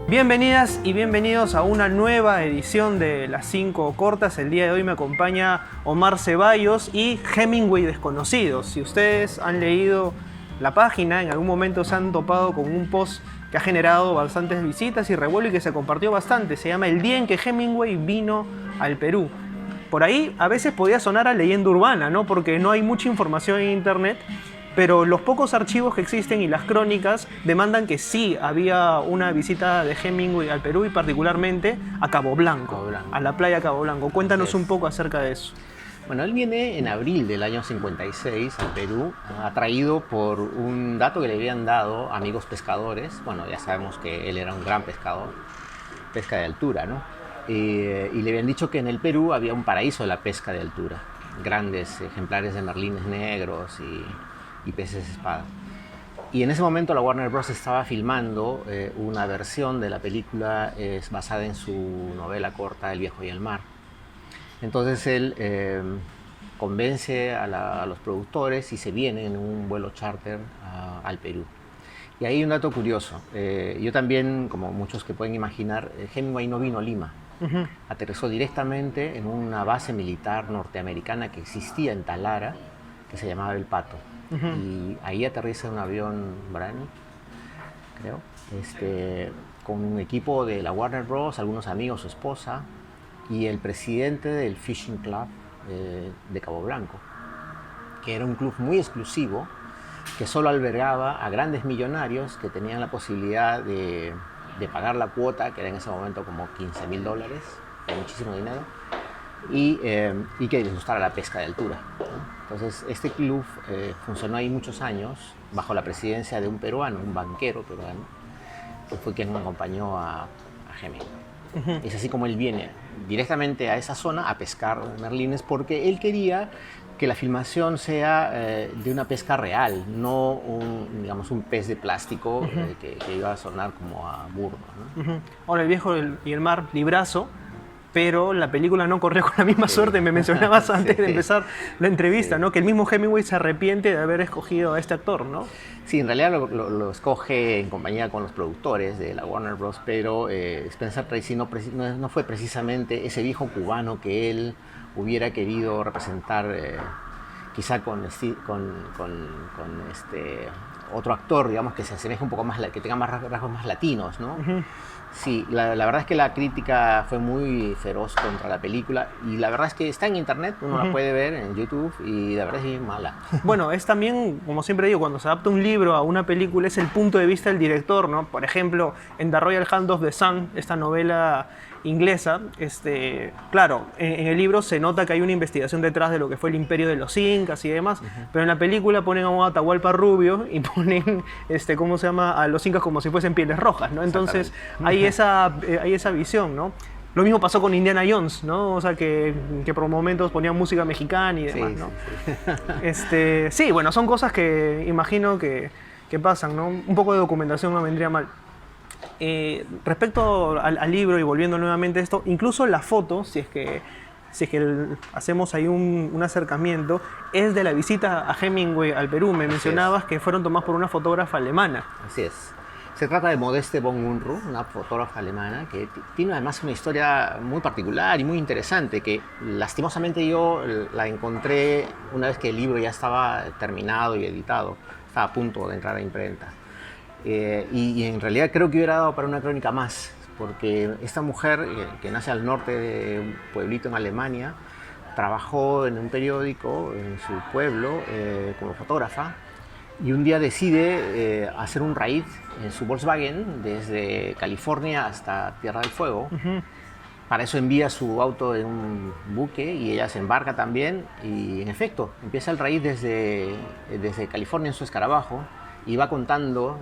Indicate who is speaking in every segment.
Speaker 1: Bienvenidas y bienvenidos a una nueva edición de Las 5 Cortas. El día de hoy me acompaña Omar Ceballos y Hemingway Desconocidos. Si ustedes han leído la página, en algún momento se han topado con un post que ha generado bastantes visitas y revuelo y que se compartió bastante. Se llama El día en que Hemingway vino al Perú. Por ahí a veces podía sonar a leyenda urbana, ¿no? Porque no hay mucha información en internet, pero los pocos archivos que existen y las crónicas demandan que sí había una visita de Hemingway al Perú y particularmente a Cabo Blanco, a la playa Cabo Blanco. Cuéntanos un poco acerca de eso.
Speaker 2: Bueno, él viene en abril del año 56 al Perú, atraído por un dato que le habían dado amigos pescadores. Bueno, ya sabemos que él era un gran pescador, pesca de altura, ¿no? Y le habían dicho que en el Perú había un paraíso de la pesca de altura, grandes ejemplares de merlines negros y peces espada. Y en ese momento la Warner Bros. Estaba filmando una versión de la película basada en su novela corta El viejo y el mar. Entonces él convence a los productores y se viene en un vuelo charter al Perú. Y ahí hay un dato curioso. Yo también, como muchos que pueden imaginar, Hemingway no vino a Lima. Aterrizó directamente en una base militar norteamericana que existía en Talara, que se llamaba El Pato. Y ahí aterriza un avión Brani, creo, con un equipo de la Warner Bros., algunos amigos, su esposa y el presidente del Fishing Club de Cabo Blanco, que era un club muy exclusivo que solo albergaba a grandes millonarios que tenían la posibilidad de pagar la cuota, que era en ese momento como $15,000, era muchísimo dinero, y que les gustara la pesca de altura, ¿no? Entonces este club funcionó ahí muchos años bajo la presidencia de un peruano, un banquero peruano, que fue quien acompañó a Hemingway. Es así como él viene directamente a esa zona a pescar merlines, porque él quería que la filmación sea de una pesca real, no un pez de plástico que iba a sonar como a burdo, ¿no?
Speaker 1: Ahora, El viejo y el mar, librazo, pero la película no corrió con la misma suerte. Me mencionabas antes de empezar la entrevista, ¿no? Que el mismo Hemingway se arrepiente de haber escogido a este actor, ¿no?
Speaker 2: Sí, en realidad lo escoge en compañía con los productores de la Warner Bros., pero Spencer Tracy no fue precisamente ese viejo cubano que él hubiera querido representar, quizá con otro actor, digamos, que se asemeje un poco más, que tenga más rasgos más latinos, ¿no? Sí, la verdad es que la crítica fue muy feroz contra la película y la verdad es que está en internet, uno la puede ver en YouTube y la verdad es bien mala.
Speaker 1: Bueno, es también, como siempre digo, cuando se adapta un libro a una película es el punto de vista del director, ¿no? Por ejemplo, en The Royal Hand of the Sun, esta novela inglesa, claro, en el libro se nota que hay una investigación detrás de lo que fue el imperio de los incas y demás, pero en la película ponen a un Atahualpa rubio y ponen, ¿cómo se llama?, a los incas como si fuesen pieles rojas, ¿no? Entonces hay esa visión, ¿no? Lo mismo pasó con Indiana Jones, ¿no? O sea, que por momentos ponían música mexicana y demás, ¿no? Sí, bueno, son cosas que imagino que pasan, ¿no? Un poco de documentación no vendría mal. Respecto al libro y volviendo nuevamente a esto, incluso la foto, si es que hacemos ahí un acercamiento, es de la visita a Hemingway al Perú. Me mencionabas que fueron tomadas por una fotógrafa alemana.
Speaker 2: Así es. Se trata de Modeste von Unruh, una fotógrafa alemana que tiene además una historia muy particular y muy interesante, que lastimosamente yo la encontré una vez que el libro ya estaba terminado y editado, estaba a punto de entrar a imprenta. Y en realidad creo que hubiera dado para una crónica más, porque esta mujer que nace al norte de un pueblito en Alemania, trabajó en un periódico en su pueblo como fotógrafa y un día decide hacer un raid en su Volkswagen desde California hasta Tierra del Fuego. Para eso envía su auto en un buque y ella se embarca también y en efecto empieza el raid desde California en su escarabajo y va contando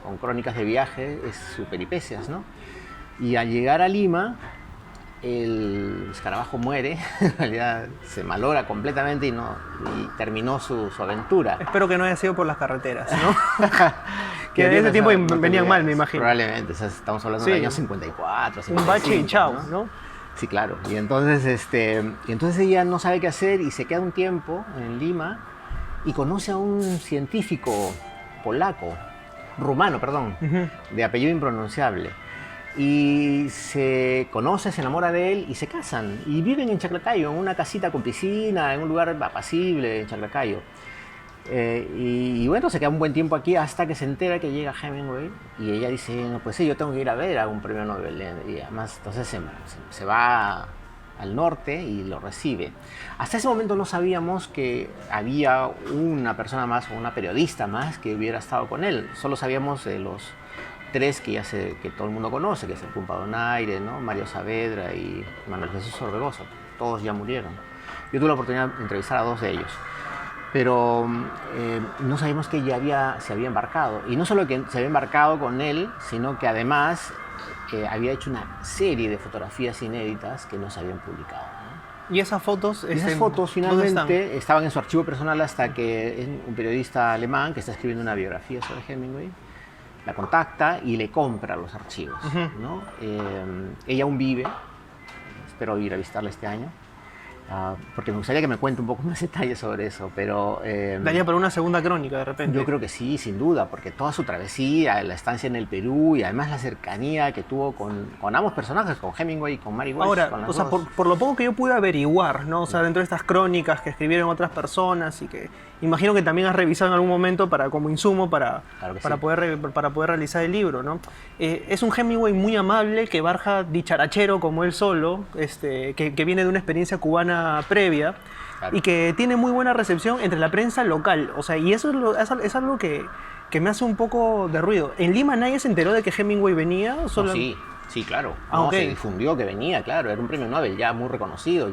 Speaker 2: con crónicas de viaje sus peripecias, ¿no? Y al llegar a Lima, el escarabajo muere, en realidad se malogra completamente y terminó su aventura.
Speaker 1: Espero que no haya sido por las carreteras, ¿no? Que en ese tiempo venían mal, me imagino.
Speaker 2: Probablemente, o sea, estamos hablando del año 54, 55.
Speaker 1: Un bache y chao, ¿no?
Speaker 2: Sí, claro. Y entonces ella no sabe qué hacer y se queda un tiempo en Lima y conoce a un científico rumano, de apellido impronunciable. y se conoce, se enamora de él y se casan. Y viven en Chaclacayo, en una casita con piscina, en un lugar apacible en Chaclacayo. Y bueno, se queda un buen tiempo aquí hasta que se entera que llega Hemingway y ella dice, no, pues sí, yo tengo que ir a ver a un premio Nobel. Y además, entonces se va al norte y lo recibe. Hasta ese momento no sabíamos que había una persona más o una periodista más que hubiera estado con él. Solo sabíamos de los tres que todo el mundo conoce, que es el Pumpa Donaire, ¿no? Mario Saavedra y Manuel Jesús Orbegoso. Todos ya murieron. Yo tuve la oportunidad de entrevistar a 2 de ellos. Pero no sabíamos que ella se había embarcado. Y no solo que se había embarcado con él, sino que además había hecho una serie de fotografías inéditas que no se habían publicado, ¿no?
Speaker 1: ¿Y esas fotos?
Speaker 2: Esas fotos finalmente estaban en su archivo personal hasta que un periodista alemán que está escribiendo una biografía sobre Hemingway la contacta y le compra los archivos, ¿no? Ella aún vive, espero ir a visitarla este año. Porque me gustaría que me cuente un poco más detalles sobre eso, pero...
Speaker 1: daría para una segunda crónica de repente.
Speaker 2: Yo creo que sí, sin duda, porque toda su travesía, la estancia en el Perú y además la cercanía que tuvo con ambos personajes, con Hemingway y con Mary Walsh.
Speaker 1: Ahora,
Speaker 2: con
Speaker 1: o sea, por lo poco que yo pude averiguar, ¿no? O sea, dentro de estas crónicas que escribieron otras personas y que imagino que también has revisado en algún momento como insumo para poder realizar el libro, ¿no? Es un Hemingway muy amable que barja dicharachero como él solo, que viene de una experiencia cubana previa, claro, y que tiene muy buena recepción entre la prensa local. O sea, y eso es algo que me hace un poco de ruido. ¿En Lima nadie se enteró de que Hemingway venía? ¿O solo...
Speaker 2: No, sí, claro. Okay. Se difundió que venía, claro. Era un premio Nobel ya muy reconocido.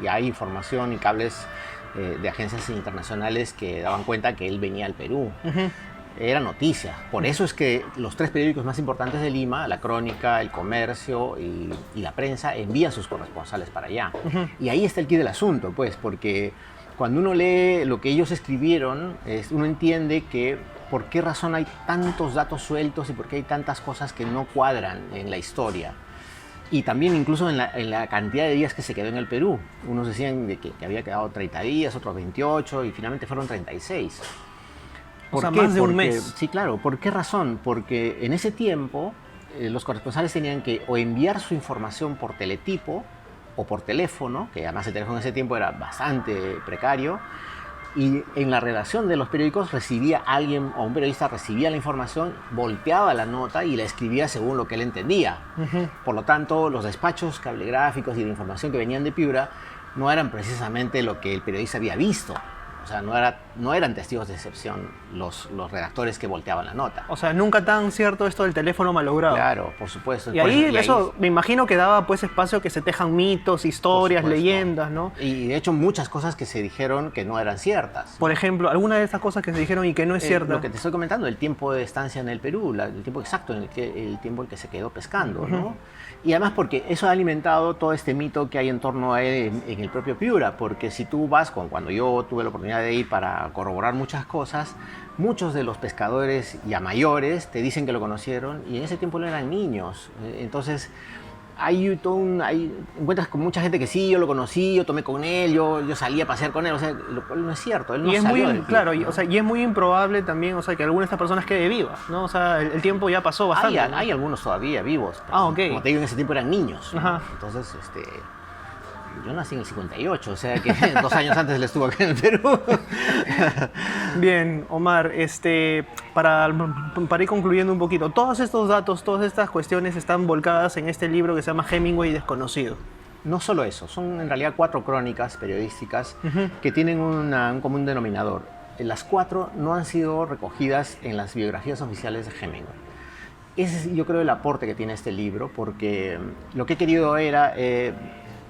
Speaker 2: Y hay información y cables de agencias internacionales que daban cuenta que él venía al Perú. Era noticia. Por eso es que los 3 periódicos más importantes de Lima, La Crónica, El Comercio y La Prensa, envían sus corresponsales para allá. Y ahí está el quid del asunto, pues, porque cuando uno lee lo que ellos escribieron, uno entiende que por qué razón hay tantos datos sueltos y por qué hay tantas cosas que no cuadran en la historia. Y también incluso en la cantidad de días que se quedó en el Perú. Unos decían que había quedado 30 días, otros 28 y finalmente fueron 36.
Speaker 1: O sea, más de un mes.
Speaker 2: Sí, claro. ¿Por qué razón? Porque en ese tiempo los corresponsales tenían que o enviar su información por teletipo o por teléfono, que además el teléfono en ese tiempo era bastante precario, y en la redacción de los periódicos alguien o un periodista recibía la información, volteaba la nota y la escribía según lo que él entendía. Por lo tanto, los despachos cablegráficos y de información que venían de Piura no eran precisamente lo que el periodista había visto. O sea, no eran testigos de excepción los redactores que volteaban la nota.
Speaker 1: O sea, nunca tan cierto esto del teléfono malogrado.
Speaker 2: Claro, por supuesto.
Speaker 1: Y eso me imagino que daba pues espacio a que se tejan mitos, historias, leyendas, ¿no?
Speaker 2: Y de hecho muchas cosas que se dijeron que no eran ciertas.
Speaker 1: Por ejemplo, alguna de estas cosas que se dijeron y que no es cierta.
Speaker 2: Lo que te estoy comentando, el tiempo de estancia en el Perú, el tiempo exacto, el tiempo en que se quedó pescando, ¿no? Y además porque eso ha alimentado todo este mito que hay en torno a él en el propio Piura, porque si tú vas, cuando yo tuve la oportunidad de ir para corroborar muchas cosas, muchos de los pescadores ya mayores te dicen que lo conocieron y en ese tiempo no eran niños. Entonces encuentras con mucha gente que sí, yo lo conocí, yo tomé con él, yo salí a pasear con él, o sea, lo cual no es cierto, él no salió del
Speaker 1: claro,
Speaker 2: tiempo, ¿no?
Speaker 1: O sea, y es muy improbable también, o sea, que alguna de estas personas quede viva, ¿no? O sea, el tiempo ya pasó bastante.
Speaker 2: Hay algunos todavía vivos,
Speaker 1: okay.
Speaker 2: Como te digo, en ese tiempo eran niños, ¿no? Entonces, yo nací en el 58, o sea que 2 años antes él estuvo aquí en el Perú.
Speaker 1: Bien, Omar, para ir concluyendo un poquito, todos estos datos, todas estas cuestiones están volcadas en este libro que se llama Hemingway Desconocido.
Speaker 2: No solo eso, son en realidad 4 crónicas periodísticas que tienen un común denominador. Las 4 no han sido recogidas en las biografías oficiales de Hemingway. Ese es, yo creo, el aporte que tiene este libro, porque lo que he querido era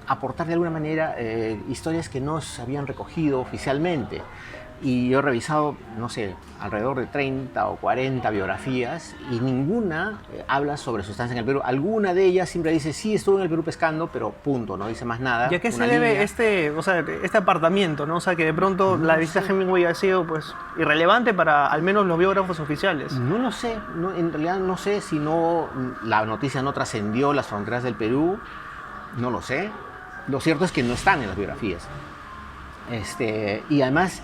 Speaker 2: aportar de alguna manera historias que no se habían recogido oficialmente. Y yo he revisado, no sé, alrededor de 30 o 40 biografías y ninguna habla sobre su estancia en el Perú. Alguna de ellas siempre dice, sí, estuve en el Perú pescando, pero punto, no dice más nada.
Speaker 1: ¿Y a qué se debe este apartamiento, ¿no? O sea, que de pronto la visita a Hemingway ha sido pues irrelevante para al menos los biógrafos oficiales.
Speaker 2: No lo sé, en realidad no sé si la noticia no trascendió las fronteras del Perú, no lo sé. Lo cierto es que no están en las biografías. Y además,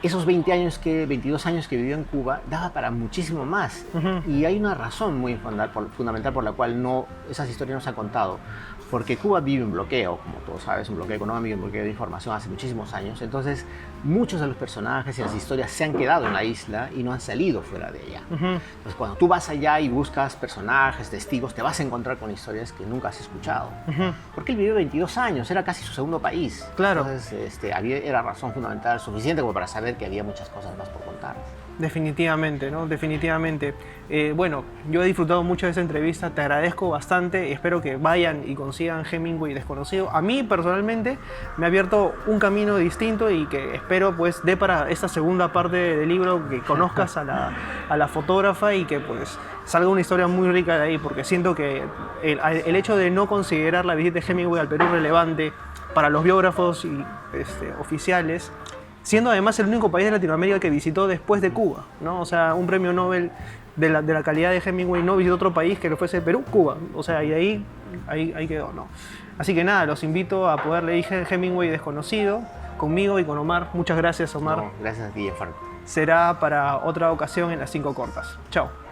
Speaker 2: esos 22 años que vivió en Cuba, daba para muchísimo más. Y hay una razón muy fundamental por la cual esas historias no se han contado. Porque Cuba vive un bloqueo, como todos sabes, un bloqueo económico, un bloqueo de información hace muchísimos años. Entonces, muchos de los personajes y las historias se han quedado en la isla y no han salido fuera de ella. Entonces, cuando tú vas allá y buscas personajes, testigos, te vas a encontrar con historias que nunca has escuchado. Porque él vivió 22 años, era casi su segundo país.
Speaker 1: Claro.
Speaker 2: Entonces, era razón fundamental suficiente como para saber que había muchas cosas más por contar.
Speaker 1: Definitivamente, ¿no? Definitivamente. Bueno, yo he disfrutado mucho de esa entrevista, te agradezco bastante, espero que vayan y consigan Hemingway Desconocido. A mí personalmente me ha abierto un camino distinto y que espero pues dé para esta segunda parte del libro que conozcas a la fotógrafa y que pues salga una historia muy rica de ahí, porque siento que el hecho de no considerar la visita de Hemingway al Perú relevante para los biógrafos y oficiales, siendo además el único país de Latinoamérica que visitó después de Cuba, ¿no? O sea, un premio Nobel de la calidad de Hemingway no visitó otro país que no fuese Perú, Cuba. O sea, y ahí quedó, ¿no? Así que nada, los invito a poder leer Hemingway Desconocido conmigo y con Omar. Muchas gracias, Omar.
Speaker 2: No, gracias a ti, Gianfranco.
Speaker 1: Será para otra ocasión en las 5 cortas. Chao.